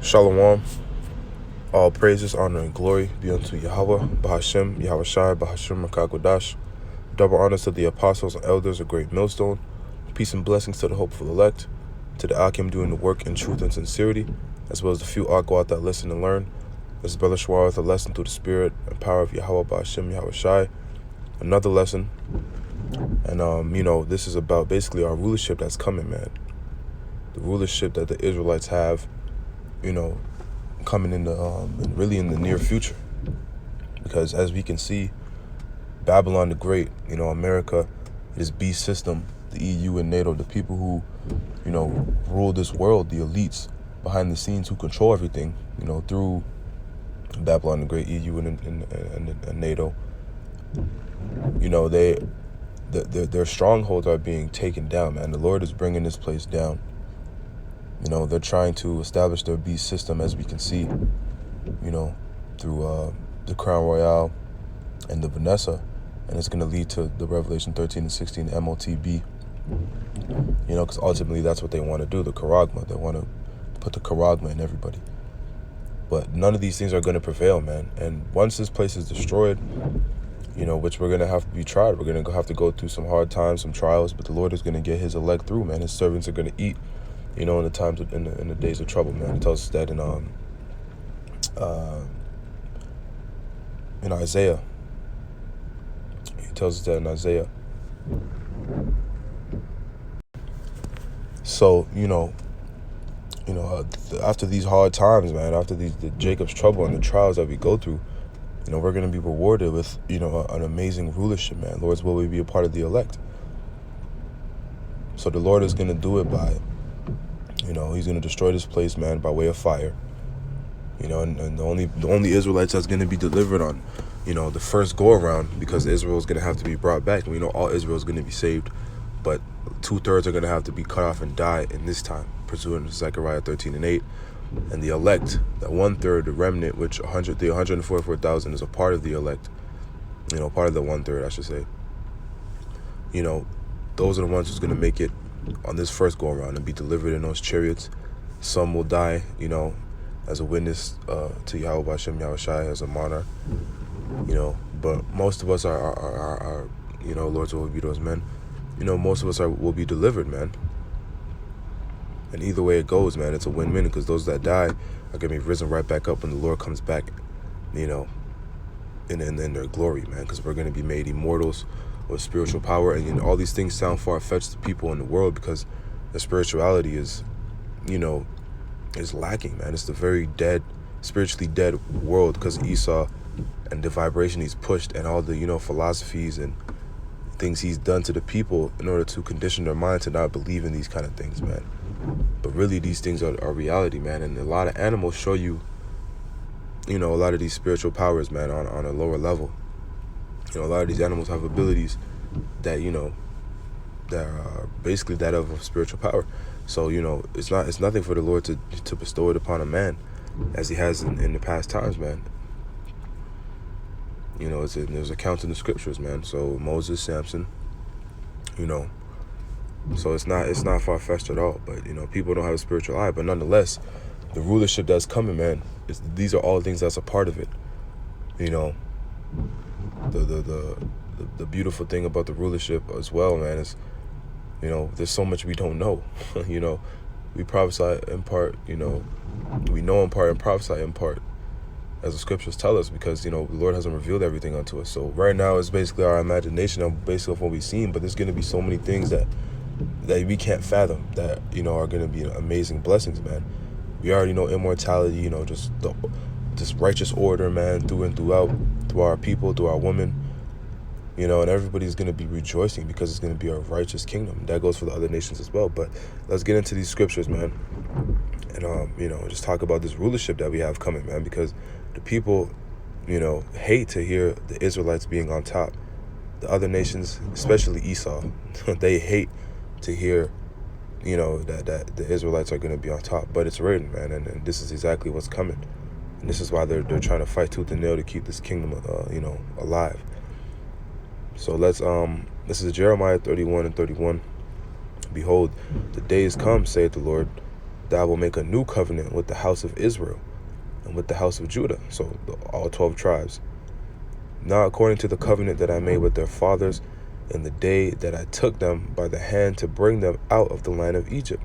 Shalom. All praises, honor, and glory be unto Yahweh, Bahashem, Yahushai, Bahashem, Makagodash. Double honors to the apostles and elders, a great millstone. Peace and blessings to the hopeful elect, to the Akim doing the work in truth and sincerity, as well as the few Akwat that listen and learn. This is Brother Shwar with a lesson through the spirit and power of Yahweh, Bahashem, Yahushai. Another lesson. And, this is about basically our rulership that's coming, man. The rulership that the Israelites have, coming in really in the near future. Because as we can see, Babylon the Great, America, this beast system, the EU and NATO, the people who, rule this world, the elites behind the scenes who control everything, through Babylon the Great, EU and NATO, their strongholds are being taken down, man. The Lord is bringing this place down. They're trying to establish their beast system, as we can see, through the Crown Royale and the Vanessa, and it's going to lead to the Revelation 13 and 16 MOTB, because ultimately that's what they want to do, the charagma. They want to put the charagma in everybody. But none of these things are going to prevail, man. And once this place is destroyed, which we're going to have to be tried, we're going to have to go through some hard times, some trials, but the Lord is going to get his elect through, man. His servants are going to eat, in the times in the days of trouble, man. It tells us that in Isaiah. He tells us that in Isaiah. So after these hard times, man, after the Jacob's trouble and the trials that we go through, we're going to be rewarded with an amazing rulership, man. Lord's will we be a part of the elect. So the Lord is going to do it by, he's going to destroy this place, man, by way of fire. And the only Israelites that's going to be delivered on, the first go around, because Israel is going to have to be brought back. We know all Israel is going to be saved, but 2/3 are going to have to be cut off and die in this time, pursuant to Zechariah 13 and 8. And the elect, that 1/3, the remnant, which the 144,000 is a part of the elect, part of the 1/3, I should say. Those are the ones who's going to make it on this first go around and be delivered in those chariots. Some will die, as a witness to Yahweh Hashem Yahushai, as a monarch, but most of us are Lord's will be those men. Most of us will be delivered, man. And either way it goes, man, it's a win-win, because those that die are going to be risen right back up when the Lord comes back, in their glory, man, because we're going to be made immortals with spiritual power. And all these things sound far-fetched to people in the world, because the spirituality is lacking, man. It's the very dead, spiritually dead world, because Esau and the vibration he's pushed and all the philosophies and things he's done to the people in order to condition their mind to not believe in these kind of things, man. But really, these things are reality, man. And a lot of animals show you, a lot of these spiritual powers, man, on a lower level. A lot of these animals have abilities that, that are basically that of a spiritual power. So, it's nothing for the Lord to bestow it upon a man, as he has in the past times, man. There's accounts in the scriptures, man. So Moses, Samson, so it's not far-fetched at all. But people don't have a spiritual eye. But nonetheless, the rulership that's coming, man, these are all things that's a part of it. The beautiful thing about the rulership as well, man, is there's so much we don't know. We prophesy in part, we know in part and prophesy in part, as the scriptures tell us, because the Lord hasn't revealed everything unto us. So right now it's basically our imagination of basically what we've seen, but there's going to be so many things that we can't fathom that are going to be amazing blessings, man. We already know immortality, just this righteous order, man, through and throughout, through our people, through our women, and everybody's going to be rejoicing, because it's going to be a righteous kingdom. That goes for the other nations as well. But let's get into these scriptures, man, and just talk about this rulership that we have coming, man, because the people, hate to hear the Israelites being on top. The other nations, especially Esau, they hate to hear, that the Israelites are going to be on top. But it's written, man, and this is exactly what's coming. And this is why they're trying to fight tooth and nail to keep this kingdom, alive. So this is Jeremiah 31 and 31. Behold, the days come, saith the Lord, that I will make a new covenant with the house of Israel and with the house of Judah, so all 12 tribes. Not according to the covenant that I made with their fathers in the day that I took them by the hand to bring them out of the land of Egypt,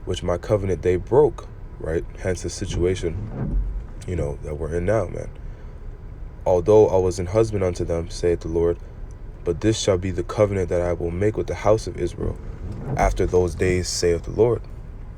which my covenant they broke, right? Hence the situation, that we're in now, man. Although I was an husband unto them, saith the Lord, but this shall be the covenant that I will make with the house of Israel after those days, saith the Lord.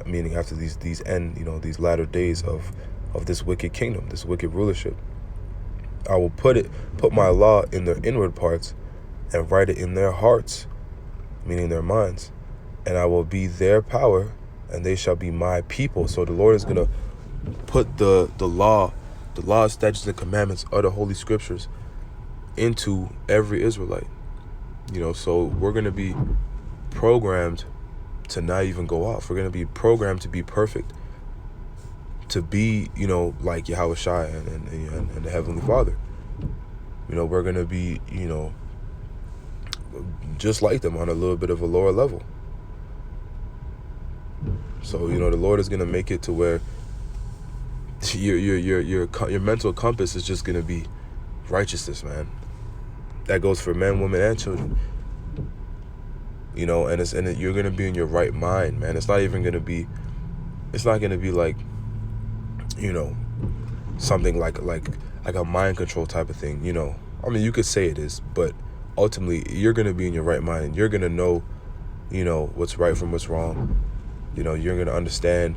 Meaning after these end, these latter days of this wicked kingdom, this wicked rulership. I will put my law in their inward parts and write it in their hearts, meaning their minds, and I will be their power, and they shall be my people. So the Lord is going to put the law, statutes, and commandments of the Holy Scriptures into every Israelite. So we're going to be programmed to not even go off. We're going to be programmed to be perfect, to be, like Yahushua and the Heavenly Father. We're going to be, just like them on a little bit of a lower level. So, the Lord is going to make it to where your mental compass is just going to be righteousness, man. That goes for men, women, and children. And you're going to be in your right mind, man. It's not going to be like, something like a mind control type of thing, you could say it is, but ultimately you're going to be in your right mind, and you're going to know, what's right from what's wrong. You're going to understand,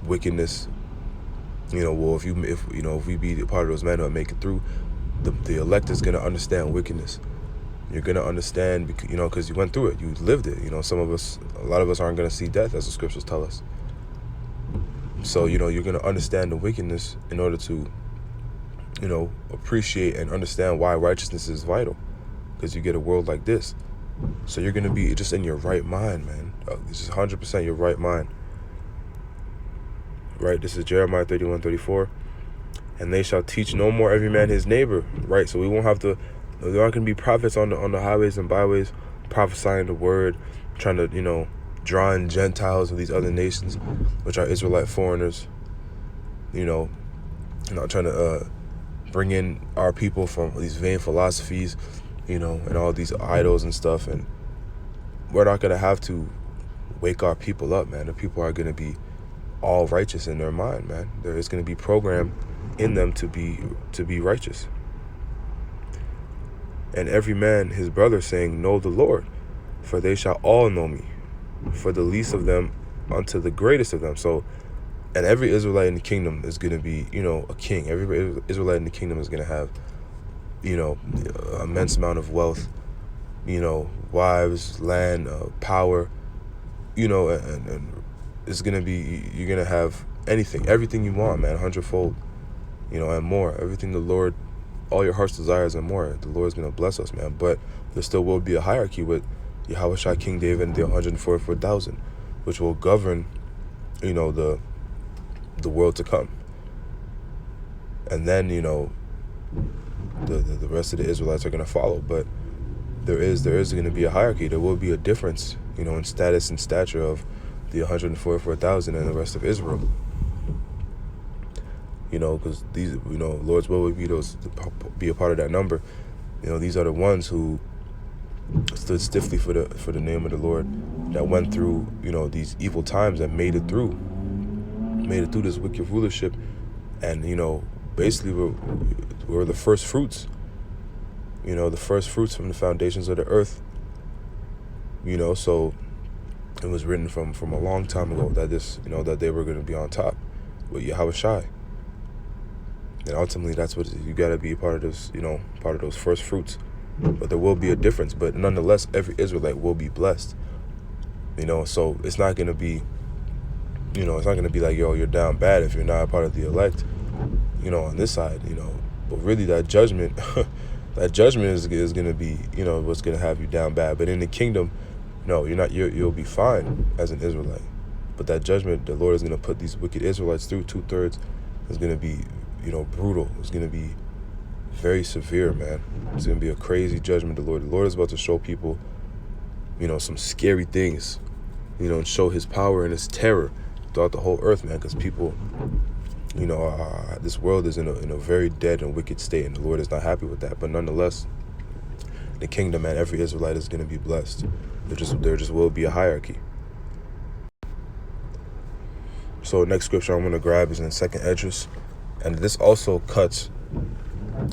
wickedness. Well, if we be a part of those men who make it through, the elect is going to understand wickedness. You're going to understand, because you went through it, you lived it. A lot of us aren't going to see death, as the scriptures tell us. So, you're going to understand the wickedness in order to, appreciate and understand why righteousness is vital, because you get a world like this. So you're going to be just in your right mind, man. It's just 100% your right mind. Right? This is Jeremiah 31:34. And they shall teach no more every man his neighbor. Right? So we won't have to, there aren't going to be prophets on the highways and byways prophesying the word, trying to, draw in Gentiles of these other nations, which are Israelite foreigners, not trying to bring in our people from these vain philosophies, and all these idols and stuff. And we're not going to have to wake our people up, man. The people are going to be all righteous in their mind, man. There is going to be programmed in them to be righteous. And every man his brother, saying, Know the Lord, for they shall all know me, for the least of them unto the greatest of them. So, and every Israelite in the kingdom is going to be, a king. Every Israelite in the kingdom is going to have, immense amount of wealth, wives, land, power, and it's going to be, you're going to have everything you want, man, 100-fold, and more. Everything the Lord, all your heart's desires and more, the Lord's going to bless us, man. But there still will be a hierarchy with Yahushua, King David, and the 144,000, which will govern, the world to come. And then, the rest of the Israelites are going to follow. But there is going to be a hierarchy. There will be a difference, in status and stature of the 144,000 and the rest of Israel. Because these, Lord's will would be a part of that number. These are the ones who stood stiffly for the name of the Lord, that went through, these evil times, and made it through this wicked rulership. And, basically we're the first fruits, the first fruits from the foundations of the earth. So it was written from a long time ago that that they were going to be on top with Yahushua. And ultimately that's what you got to be a part of this, part of those first fruits. But there will be a difference, but nonetheless every Israelite will be blessed. So it's not going to be, it's not going to be like, yo, you're down bad if you're not a part of the elect, on this side, but really that judgment, is going to be, what's going to have you down bad. But in the kingdom, no, you'll be fine as an Israelite. But that judgment, the Lord is going to put these wicked Israelites through, 2/3, is going to be, brutal. It's going to be very severe, man. It's going to be a crazy judgment. The Lord is about to show people, some scary things, and show his power and his terror throughout the whole earth, man, because people, this world is in a very dead and wicked state, and the Lord is not happy with that. But nonetheless, the kingdom, man, every Israelite is going to be blessed. There just will be a hierarchy. So next scripture I'm going to grab is in 2nd Esdras, and this also cuts,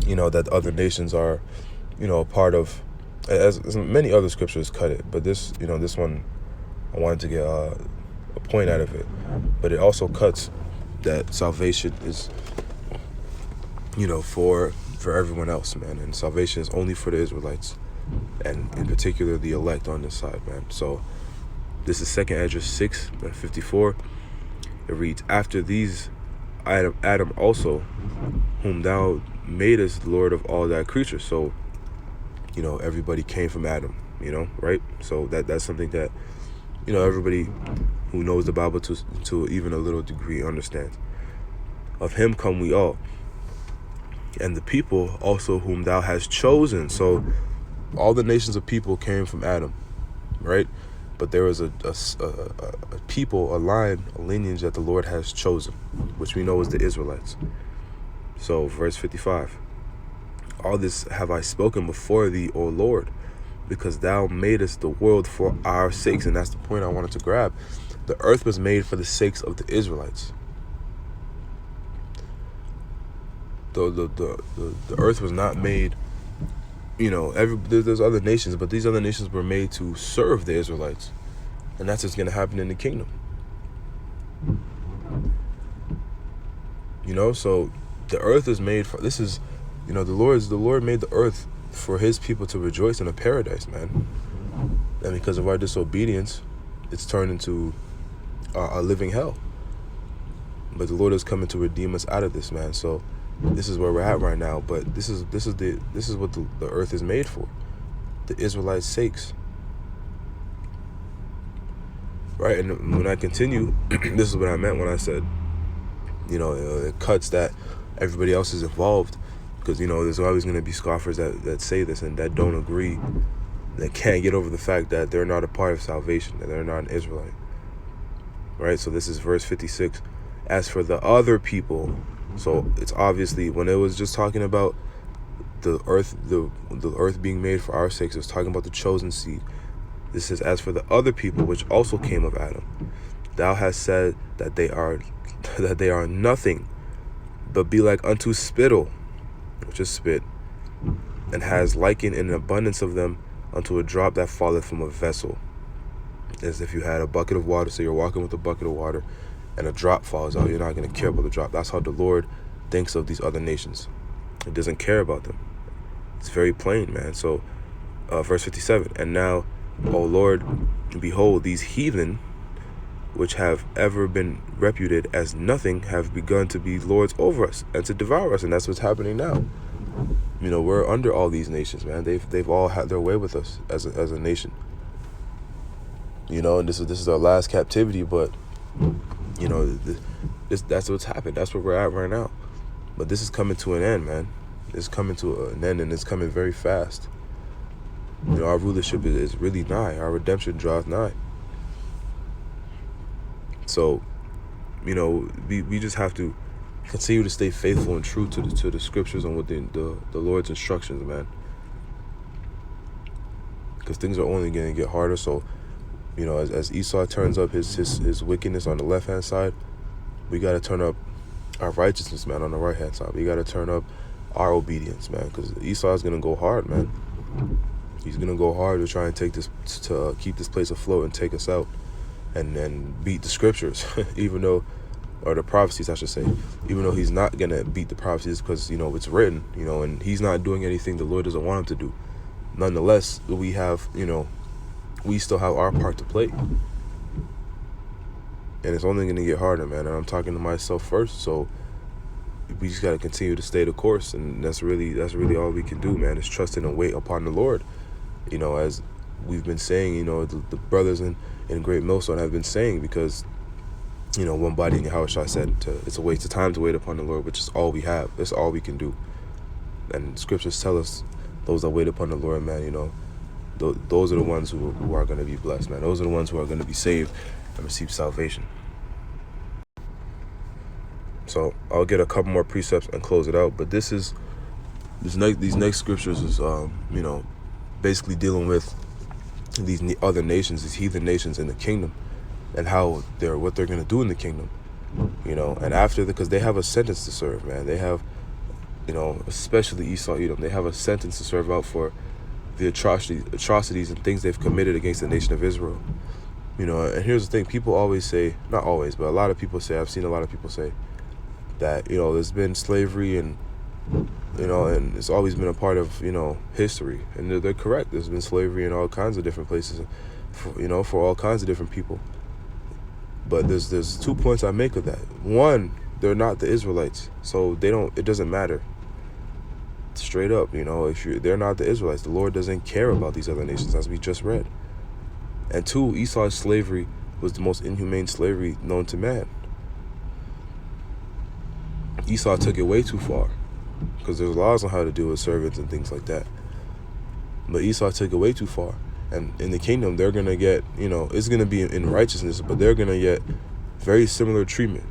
that other nations are, a part of, as many other scriptures cut it, but this, this one, I wanted to get a point out of it. But it also cuts that salvation is, for everyone else, man, and salvation is only for the Israelites, and in particular the elect on this side, man. So this is 2nd Esdras 6:54. It reads, "After these, Adam also, whom thou madest Lord of all thy creatures." So, everybody came from Adam, right? So that's something that, everybody who knows the Bible to even a little degree understands. "Of him come we all, and the people also whom thou hast chosen." So all the nations of people came from Adam, right? But there was a people, a line, a lineage that the Lord has chosen, which we know is the Israelites. So verse 55, "All this have I spoken before thee, O Lord, because thou madest the world for our sakes." And that's the point I wanted to grab. The earth was made for the sakes of the Israelites. The earth was not made, there's other nations, but these other nations were made to serve the Israelites. And that's what's going to happen in the kingdom. So the earth is made for, this is, the Lord made the earth for his people to rejoice in a paradise, man. And because of our disobedience, it's turned into a living hell. But the Lord is coming to redeem us out of this, man. So this is where we're at right now. But this is what the earth is made for, the Israelites' sakes. Right, and when I continue, this is what I meant when I said, it cuts that everybody else is involved, because, there's always going to be scoffers that say this and that don't agree, that can't get over the fact that they're not a part of salvation, that they're not an Israelite. Right, so this is verse 56. "As for the other people," so it's obviously, when it was just talking about the earth being made for our sakes, it was talking about the chosen seed. This says, "As for the other people which also came of Adam, thou hast said that they are nothing, but be like unto spittle," which is spit, "and has likened an abundance of them unto a drop that falleth from a vessel." As if you had a bucket of water, so you're walking with a bucket of water, and a drop falls out. You're not going to care about the drop. That's how the Lord thinks of these other nations. He doesn't care about them. It's very plain, man. So verse 57, "And now, O Lord, behold, these heathen, which have ever been reputed as nothing, have begun to be lords over us and to devour us." And that's what's happening now. We're under all these nations, man. They've all had their way with us as a nation. And this is our last captivity, but that's what's happened. That's where we're at right now. But this is coming to an end, man. It's coming to an end, and it's coming very fast. Our rulership is really nigh. Our redemption draws nigh. So, we just have to continue to stay faithful and true to the scriptures and what the Lord's instructions, man. Because things are only going to get harder. So, as Esau turns up his wickedness on the left-hand side, we got to turn up our righteousness, man, on the right-hand side. We got to turn up our obedience, man, because Esau is going to go hard, man. He's going to go hard to try and keep this place afloat and take us out and beat the scriptures, or the prophecies, I should say, even though he's not going to beat the prophecies because, it's written, and he's not doing anything the Lord doesn't want him to do. Nonetheless, we have, we still have our part to play. And it's only going to get harder, man. And I'm talking to myself first, so we just got to continue to stay the course. And that's really all we can do, man, is trust and wait upon the Lord. As we've been saying, the brothers in Great Millstone have been saying, because, one body in Yahushua said, it's a waste of time to wait upon the Lord, which is all we have. That's all we can do. And scriptures tell us, those that wait upon the Lord, man, those are the ones who are going to be blessed, man. Those are the ones who are going to be saved and receive salvation. So I'll get a couple more precepts and close it out. But these next scriptures is basically dealing with these other nations, these heathen nations in the kingdom, and what they're going to do in the kingdom. And after because they have a sentence to serve, man. They have, especially Esau, Edom, they have a sentence to serve out for the atrocities and things they've committed against the nation of Israel. And here's the thing: people always say, not always, but a lot of people say, I've seen a lot of people say that there's been slavery and it's always been a part of history, and they're correct. There's been slavery in all kinds of different places, for all kinds of different people. But there's 2 points I make of that. One, they're not the Israelites, so it doesn't matter. Straight up, they're not the Israelites. The Lord doesn't care about these other nations, as we just read. And 2, Esau's slavery was the most inhumane slavery known to man. Esau took it way too far, because there's laws on how to deal with servants and things like that. But Esau took it way too far. And in the kingdom, they're going to get, it's going to be in righteousness, but they're going to get very similar treatment.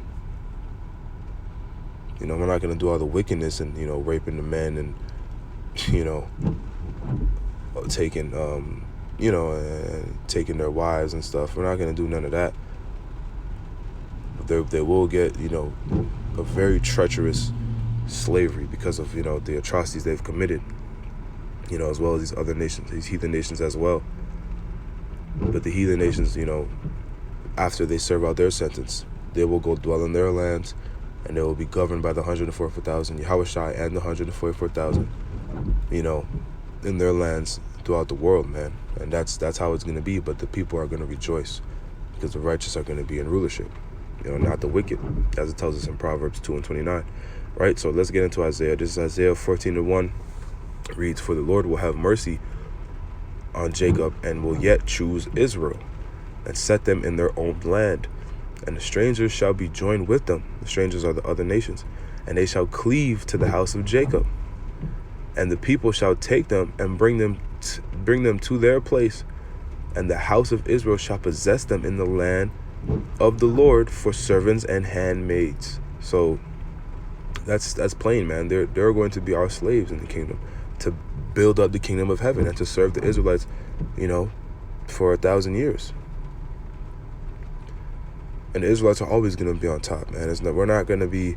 We're not going to do all the wickedness and, raping the men and, taking, taking their wives and stuff. We're not going to do none of that. But they will get, a very treacherous slavery because of, the atrocities they've committed. As well as these other nations, these heathen nations as well. But the heathen nations, after they serve out their sentence, they will go dwell in their lands, and they will be governed by the 144,000 Yahushai and the 144,000, in their lands throughout the world, man. And that's how it's going to be. But the people are going to rejoice because the righteous are going to be in rulership, not the wicked, as it tells us in Proverbs 2:29, right? So let's get into Isaiah. This is Isaiah 14:1. Reads, "For the Lord will have mercy on Jacob and will yet choose Israel and set them in their own land. And the strangers shall be joined with them." The strangers are the other nations. "And they shall cleave to the house of Jacob. And the people shall take them and bring them to their place. And the house of Israel shall possess them in the land of the Lord for servants and handmaids." So that's plain, man. They're going to be our slaves in the kingdom, to build up the kingdom of heaven and to serve the Israelites, for 1,000 years. And the Israelites are always going to be on top, man. We're not going to be,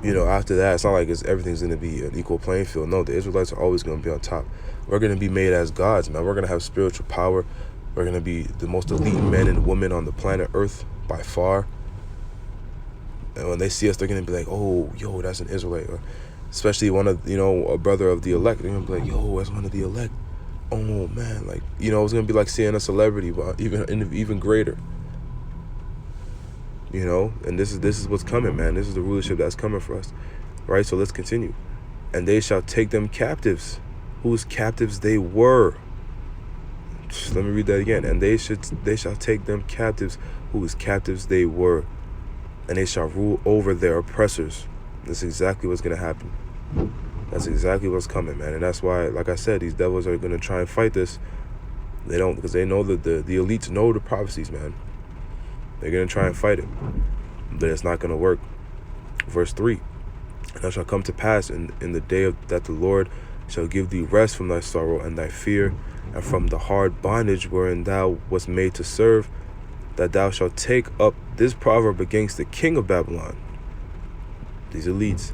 after that, it's not like everything's going to be an equal playing field. No, the Israelites are always going to be on top. We're going to be made as gods, man. We're going to have spiritual power. We're going to be the most elite men and women on the planet Earth by far. And when they see us, they're going to be like, "Oh, yo, that's an Israelite." Or especially one of, a brother of the elect. They're going to be like, "Yo, that's one of the elect." Oh, man. Like, it's going to be like seeing a celebrity, but even greater. And this is what's coming, man. This is the rulership that's coming for us, right? So let's continue. "And they shall take them captives, whose captives they were." Let me read that again. "And they shall take them captives, whose captives they were, and they shall rule over their oppressors." That's exactly what's going to happen. That's exactly what's coming, man. And that's why, like I said, these devils are going to try and fight this. They don't, because they know that the elites know the prophecies, man. They're going to try and fight it, but it's not going to work. Verse 3, "And it shall come to pass in the day that the Lord shall give thee rest from thy sorrow and thy fear, and from the hard bondage wherein thou wast made to serve, that thou shalt take up this proverb against the king of Babylon," these elites,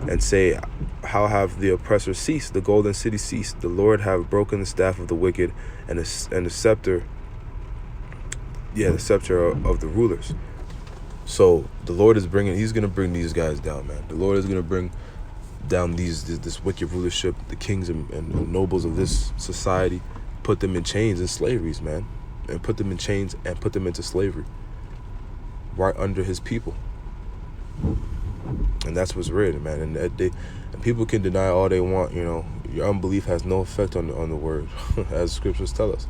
"and say, How have the oppressors ceased, the golden city ceased? The Lord have broken the staff of the wicked, and the scepter, the scepter of the rulers." So the Lord is he's going to bring these guys down, man. The Lord is going to bring down this wicked rulership, the kings and nobles of this society, put them in chains and slaveries, man, and put them in chains and put them into slavery right under his people. And that's what's written, man. And people can deny all they want, your unbelief has no effect on the word, as scriptures tell us.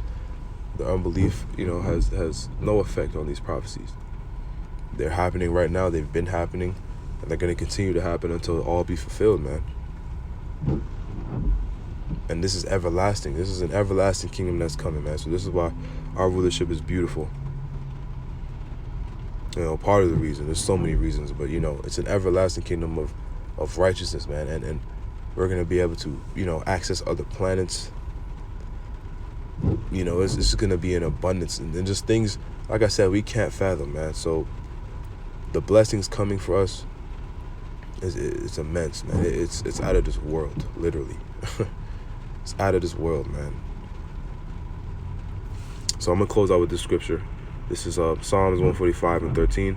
The unbelief, has no effect on these prophecies. They're happening right now. They've been happening, and they're going to continue to happen until it all be fulfilled, man. And this is everlasting. This is an everlasting kingdom that's coming, man. So this is why our rulership is beautiful. You know, part of the reason, there's so many reasons, but, you know, it's an everlasting kingdom of righteousness, man. And we're going to be able to, you know, access other planets. You know, it's going to be in abundance. And just things, like I said, we can't fathom, man. So the blessings coming for us, it's immense, man. It's out of this world, literally. It's out of this world, man. So I'm going to close out with this scripture. This is Psalms 145:13.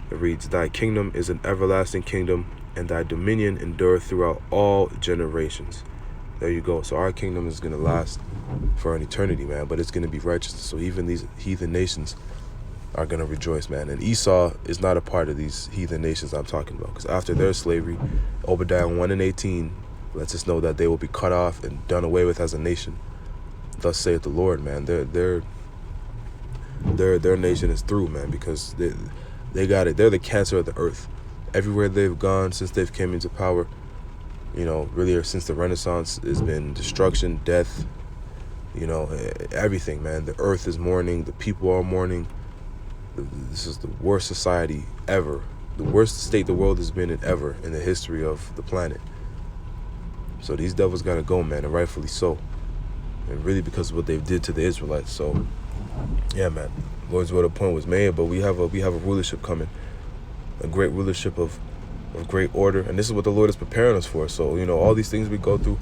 It reads, "Thy kingdom is an everlasting kingdom, and thy dominion endureth throughout all generations." There you go. So our kingdom is going to last for an eternity, man. But it's going to be righteousness. So even these heathen nations are going to rejoice, man. And Esau is not a part of these heathen nations I'm talking about. Because after their slavery, Obadiah 1:18 lets us know that they will be cut off and done away with as a nation. Thus saith the Lord, man. Their nation is through, man, because they got it. They're the cancer of the earth. Everywhere they've gone since they've came into power, you know, really since the Renaissance, has been destruction, death, you know, everything, man. The earth is mourning. The people are mourning. This is the worst society ever. The worst state the world has been in ever in the history of the planet. So these devils got to go, man, and rightfully so. And really because of what they did to the Israelites. So, yeah, man. Lord's word, a point was made, but we have a rulership coming. A great rulership of great order. And this is what the Lord is preparing us for. So, you know, all these things we go through,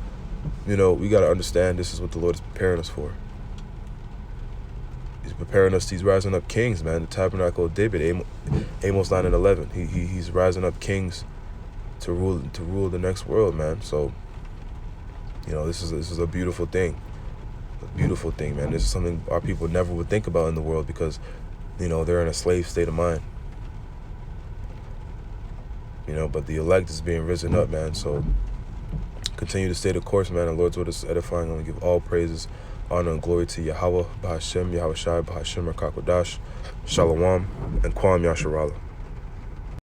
you know, we got to understand this is what the Lord is preparing us for. He's preparing us. He's rising up kings, man. The tabernacle of David, Amos 9:11. He's rising up kings to rule the next world, man. So, you know, this is a beautiful thing. A beautiful thing, man. This is something our people never would think about in the world because, you know, they're in a slave state of mind. You know, but the elect is being risen up, man. So continue to stay the course, man. The Lord's word is edifying. I'm going to give all praises, honor, and glory to Yahweh, Bahashem, Yahweh Shai, Bahashem, Rakakodash, Shalom, and Kwam Yasharala.